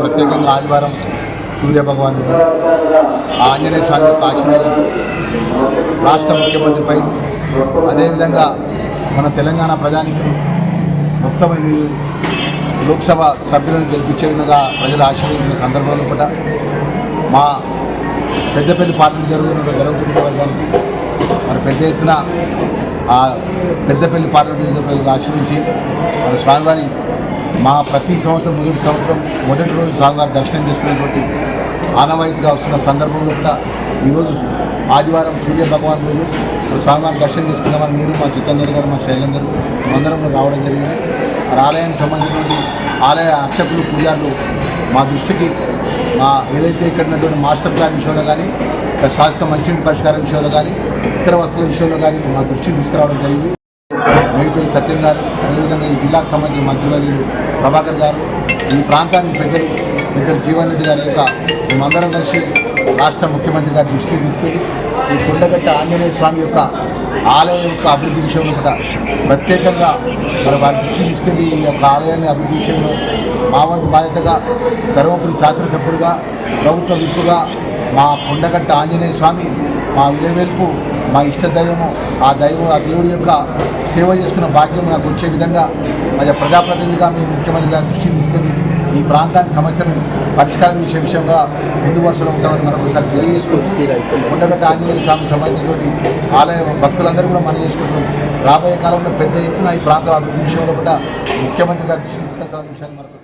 ప్రత్యేకంగా ఆదివారం సూర్య భగవాను ఆంజనేయ స్వామి యొక్క ఆశీర్వాదం రాష్ట్ర ముఖ్యమంత్రిపై అదేవిధంగా మన తెలంగాణ ప్రజానికి మొత్తం లోక్సభ సభ్యులను గెలిపించే విధంగా ప్రజలు ఆశీర్వదించిన సందర్భంలో కూడా మా పెద్దపల్లి పార్లమెంట్ జరుగుతున్న గెలవకుర్తి వర్గానికి మరి పెద్ద ఎత్తున ఆ పెద్దపల్లి పార్లమెంట్ ప్రజలు ఆశీర్వించి మరి స్వామివారి మా ప్రతి సంవత్సరం మొదటి రోజు స్వామివారి దర్శనం చేసుకునేటువంటి ఆనవాయితీగా వస్తున్న సందర్భంలో కూడా ఈరోజు ఆదివారం సూర్య భగవాన్ రోజు స్వామివారి దర్శనం చేసుకున్నామని మీరు మా చిత్తూరు గారు మా శైలేందరూ అందరం రావడం జరిగింది. మరి ఆలయానికి సంబంధించినటువంటి ఆలయ అర్చకులు పూజారులు మా దృష్టికి మా ఏదైతే ఇక్కడ ఉన్నటువంటి మాస్టర్ ప్లాన్ విషయంలో కానీ శాస్త్ర మంచినీటి పరిష్కారం విషయంలో కానీ ఇతర వస్తువుల విషయంలో కానీ మా దృష్టికి తీసుకురావడం జరిగింది. మేడిపల్లి సత్యం గారు అదేవిధంగా ఈ జిల్లాకు సంబంధించిన మంత్రివర్యులు ప్రభాకర్ గారు ఈ ప్రాంతానికి పెద్దలు జీవన్ రెడ్డి గారి యొక్క మేమందరం కలిసి రాష్ట్ర ముఖ్యమంత్రి గారి దృష్టికి తీసుకెళ్ళి ఈ కొండగట్ట ఆంజనేయ స్వామి యొక్క ఆలయం యొక్క అభివృద్ధి విషయంలో కూడా ప్రత్యేకంగా మరి వారి దృష్టికి తీసుకెళ్ళి ఈ యొక్క ఆలయాన్ని అభివృద్ధి విషయంలో మా వంతు బాధ్యతగా ధర్మపురి శాసనసభ్యుడిగా ప్రభుత్వ విప్పుగా మా కొండగట్ట ఆంజనేయ స్వామి మా విలవేల్పు మా ఇష్ట దైవము ఆ దేవుడి యొక్క సేవ చేసుకున్న భాగ్యం నాకు వచ్చే విధంగా మా ప్రజాప్రతినిధిగా మేము ముఖ్యమంత్రి గారి దృష్టికి తీసుకెళ్ళి ఈ ప్రాంతానికి సమస్యను పరిష్కారం చేసే విషయంగా ముందు వరుసలో ఉంటామని మనం ఒకసారి తెలియజేసుకుంటూ కొండగట్ట ఆంజనేయ స్వామికి సంబంధించినటువంటి ఆలయ భక్తులందరూ కూడా మనం చేసుకుంటూ రాబోయే కాలంలో పెద్ద ఎత్తున ఈ ప్రాంతం అభివృద్ధి విషయంలో కూడా ముఖ్యమంత్రి గారి దృష్టికి తీసుకెళ్తామనే విషయాన్ని మనకు